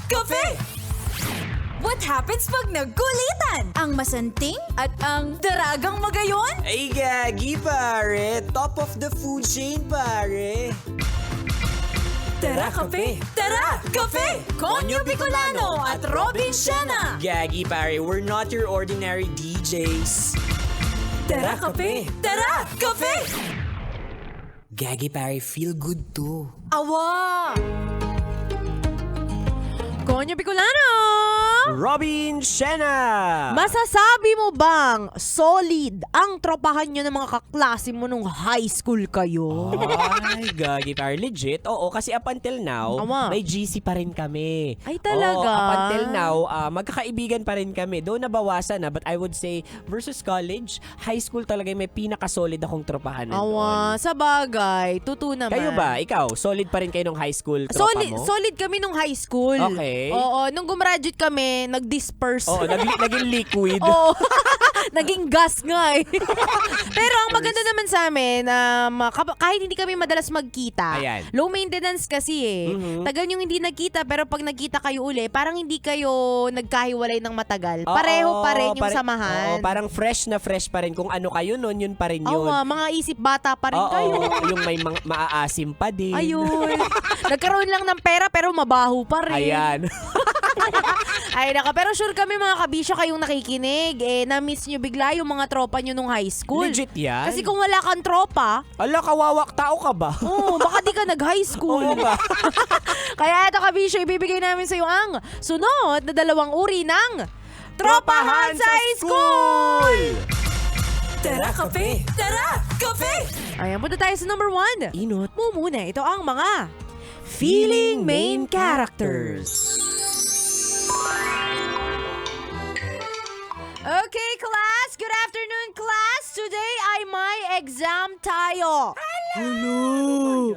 Cafe! What happens pag nagkulitan? Ang masanting at ang daragang magayon? Ay, gagi, pare. Top of the food chain, pare. Tara, Cafe! Tara, Cafe! Konyo Bicolano at Robin Siena! Gagi, pare. We're not your ordinary DJs. Tara, Cafe! Tara, Cafe! Gagi, pare. Feel good too. Awa! Konyo Bicolano! Robin Siena! Masasabi mo bang solid ang tropahan nyo ng mga kaklase mo nung high school kayo? Ay, gagi, pare. Legit. Oo, kasi up until now, Ama. may GC pa rin kami. Ay, talaga? Oo, up until now, magkakaibigan pa rin kami. Though nabawasan na, but I would say, versus college, high school talaga yung may pinaka-solid akong tropahan na Awa, sa bagay. Totoo naman. Kayo ba? Ikaw, solid pa rin kayo nung high school tropa mo? Solid kami nung high school. Okay. Oo, nung gumraduate kami, nag-disperse. Oo, naging liquid. Oo. Naging gas nga eh. Pero ang maganda naman sa amin, kahit hindi kami madalas magkita, Ayan. low maintenance kasi eh. Tagal yung hindi nagkita, pero pag nagkita kayo uli, parang hindi kayo nagkahiwalay ng matagal. Pareho pa rin yung samahan. Oo, parang fresh na fresh pa rin. Kung ano kayo nun, yun pa rin yun. Oo, mga isip bata pa rin Oo, kayo. yung may maaasim pa din. Ayun. Nagkaroon lang ng pera pero mabaho pa rin. Ayan. Ay naka, pero sure kami mga kabisyo kayong nakikinig. Na-miss nyo bigla yung mga tropa nyo nung high school. Legit yan. Kasi kung wala kang tropa, Ala, kawawak tao ka ba? baka di ka nag-high school. Oo ba? Kaya ito kabisyo, ibibigay namin sa iyo ang sunod na 2 uri ng Tropahan sa High School! Tara, Cafe! Tara, Cafe! Ayan, punta tayo sa number 1. Inot. Muna, ito ang mga feeling main characters. Okay, class. Good afternoon, class. Today ay may exam tayo. Hello!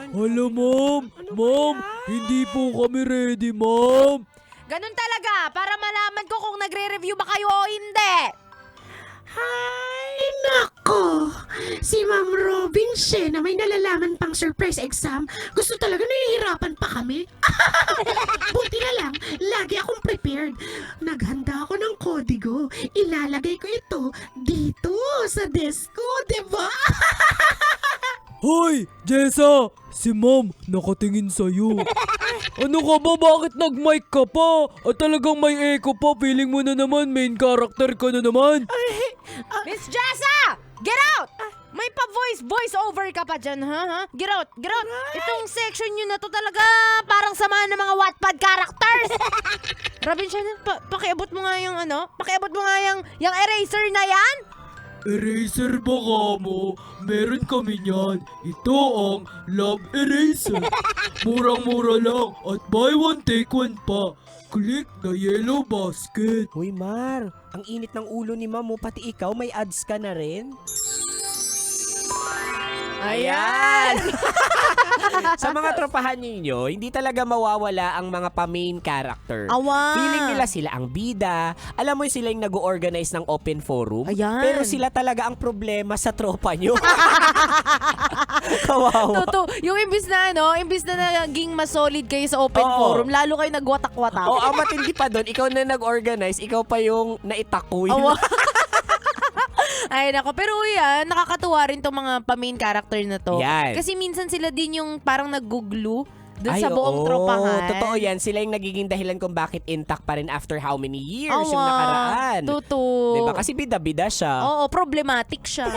Hello, ma'am! Ma'am, hindi po kami ready, ma'am! Ganun talaga, para malaman ko kung nagre-review ba kayo o hindi. Ay, nako! Si Ma'am Robin Siena may nalalaman pang surprise exam. Gusto talaga nahihirapan pa kami. Buti na lang, lagi akong prepared. Naghanda ako ng kodigo. Ilalagay ko ito dito sa desk ko, diba? Hoy, Jessa! Si ma'am, nakatingin sa'yo. Ano ka ba? Bakit nag-mic ka pa? At talagang may echo pa. Feeling mo na naman, main character ka na naman. Miss Jessa! Get out! May pa-voice over ka pa dyan, ha? Get out! Get out! Itong section nyo na to talaga parang samahan ng mga Wattpad characters! Robin Siena, pakiabot mo nga yung pakiabot mo nga yung eraser na yan! Eraser ba ka mo? Meron kami niyan. Ito ang Love Eraser. Murang-mura lang at buy one take one pa. Click the yellow basket. Hoy, Mar. Ang init ng ulo ni Ma'am mo. Pati ikaw, may ads ka na rin. Ayan! Sa mga tropahan ninyo, hindi talaga mawawala ang mga pa-main character. Awa! Feeling nila sila ang bida. Alam mo sila yung nag-organize ng open forum. Ayan. Pero sila talaga ang problema sa tropa nyo. Kawawa. Totoo. Yung imbis na naging mas solid kayo sa open Oo. forum, lalo kayo nagwatak-watak. O, ang matindi pa doon, ikaw na nag-organize, ikaw pa yung naitakoy. Awa. Ay nako, pero yan, nakakatuwa rin tong mga pa-main character na to. Yan. Kasi minsan sila din yung parang nag-glue dun Ay, sa buong oo. tropahan. Totoo yan. Sila yung nagiging dahilan kung bakit intact pa rin after how many years Awa, yung nakaraan. Totoo. Diba? Kasi bida-bida siya. Oo, problematic siya.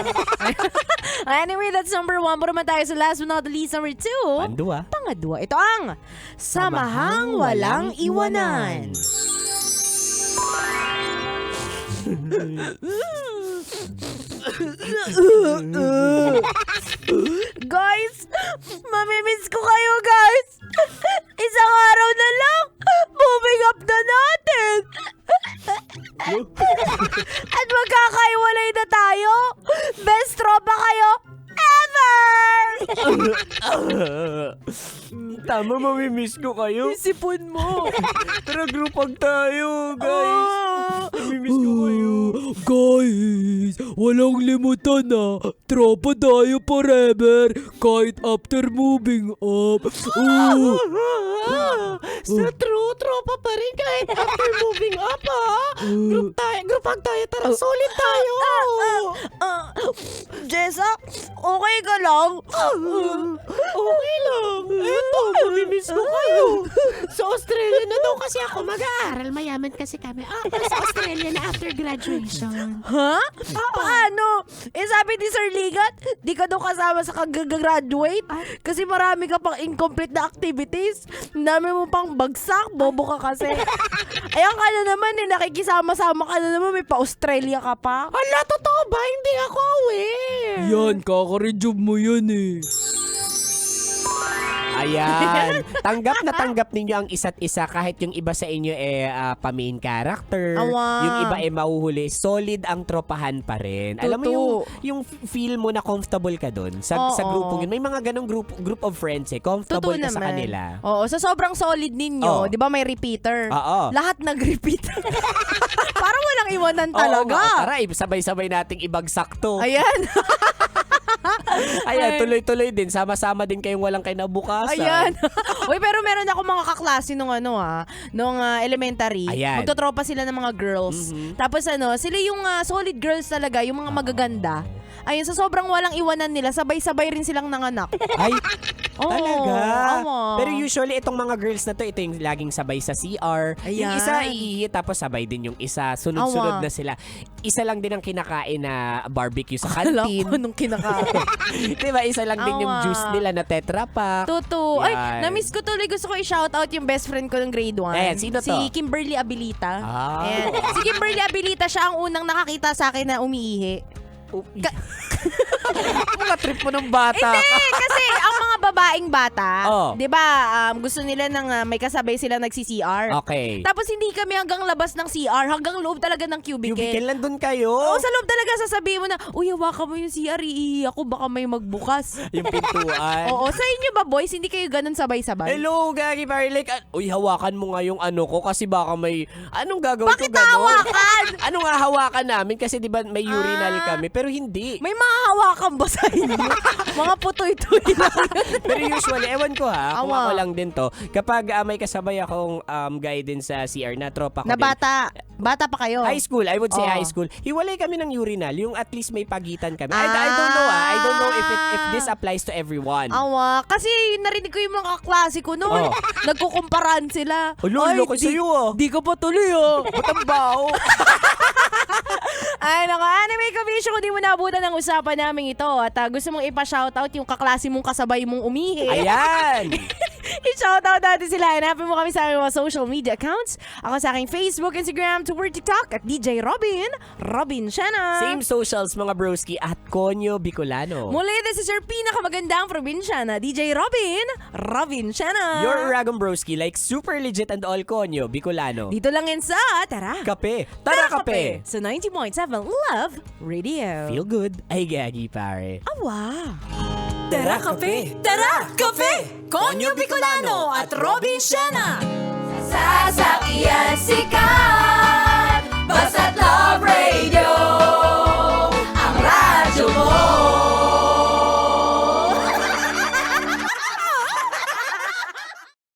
Anyway, that's number 1. Pero naman tayo sa last but not the least, number 2. Pandua. Pangadwa, ito ang Samahang Walang Iwanan. Guys, mamimiss ko kayo, guys. Isang araw na lang, moving up na natin. At magkakaiwalay na tayo. Best tropa kayo ever! Tama, mamimiss ko kayo. Isipon mo. Tara, group hug tayo, guys. Mamimiss ko kayo. Guys, walang limutan na. Tropa tayo forever. Kahit after moving up. Sa truth, tropa pa rin kahit after moving up, ha? Group hug tayo, tara, solid tayo! Jessa, okay ka lang? Okay lang. Eto, mamimiss ko kayo. Sa Australia na daw kasi ako mag-aaral. Mayaman kasi kami. Sa Australia na after graduation. Ha? Paano? Sabi ni Sir Ligat, di ka daw kasama sa kag-graduate kasi marami ka pang incomplete na activities. Ang dami mo pang bagsak, bobo ka kasi. Ayan ka na naman nakikisama-sama ka na naman, may pa-Australia ka pa. Hala, totoo ba? Hindi ako aware. Yan, kaka-rejob mo yan eh. Ayan. Tanggap ninyo ang isa't isa kahit yung iba sa inyo pa-main character. Awa. Yung iba mahuhuli. Solid ang tropahan pa rin. Alam mo yung feel mo na comfortable ka dun sa grupong yun. May mga ganong group of friends comfortable Totoo ka sa naman. kanila. Oo, sa sobrang solid ninyo, Oo. di ba may repeater? Oo. Lahat nag-repeat. Parang walang iwanan Oo talaga. nga. Tara, sabay-sabay nating ibagsak to. Ayan. Ayan, tuloy-tuloy din. Sama-sama din kayong walang kinabukasan. Ayan. Uy, pero meron ako mga kaklase nung elementary. Ayan. Magtotropa sila ng mga girls. Tapos sila yung solid girls talaga, yung mga magaganda. Ayun, sa sobrang walang iwanan nila, sabay-sabay rin silang nanganak. Ay, Oo, talaga? awa. Pero usually, itong mga girls na to, ito yung laging sabay sa CR. Yung Ayan. isa iihi, tapos sabay din yung isa. Sunod-sunod Awa. na sila. Isa lang din ang kinakain na barbecue sa Alam canteen. ko nung kinakain. Diba? Isa lang din yung Awa. juice nila na Tetra Pak. Totoo. Ay, Yan. na-miss ko tuloy. Gusto ko i-shoutout yung best friend ko ng grade 1. Ayan, sino to? Si Kimberly Abilita. Ah. Ayan. Si Kimberly Abilita, siya ang unang nakakita sa akin na umiihi. Mga trip mo ng bata. Hindi, kasi ang mga babaeng bata, Oh. 'di ba, gusto nila ng may kasabay sila nagsi-CR. Okay. Tapos hindi kami hanggang labas ng CR, hanggang loob talaga ng cubicle. Cubicle lang dun kayo. Oo, sa loob talaga sasabihin mo na, uy, hawakan mo yung CR, iihi ako, baka may magbukas. Yung pintuan. Oo, sa inyo ba, boys, hindi kayo ganun sabay-sabay? Hello, Gagi Like, uy, hawakan mo nga yung ano ko kasi baka may, anong gagawin Bakit ko ganon? hawakan? Ano nga hawakan namin kasi di ba may urinal kami pero hindi. May mahahawakan ba sa inyo? Mga putoy-toy lang. Pero usually, ewan ko ha, kung Awa. ako lang din to, kapag may kasabay akong guy din sa CR na tropa ko Na din. bata pa kayo. High school, I would say Oo. high school. Hiwalay kami ng urinal, yung at least may pagitan kami. I don't know I don't know if this applies to everyone. Awa, kasi narinig ko yung mga klase ko noon. Oh. Nagkukumparan sila. Ulo, ko sa'yo Di ko pa tuloy Ba't ang baho? Ay, naka anime kabisyo kung di mo naabutan ang usapan namin ito at gusto mong ipa-shoutout yung kaklase mong kasabay mong umihi. Ayan! I-shoutout natin sila. Hanapin mo kami sa aming mga social media accounts. Ako sa aking Facebook, Instagram, Twitter, TikTok at DJ Robin Shana. Same socials mga broski at Konyo Bicolano. Muli, this is your pinakamagandang probinsyana, DJ Robin Shana. Your Ragong Broski like super legit and all Konyo Bicolano. Dito lang yan sa Tara! Kape. Tara kape. Sa 90.7 Love Radio. Feel good. Ay gagi pare. Awa! Tara kape! Tara kape! Konyo Bicolano at Robin Shana! Sasakyan si Ka!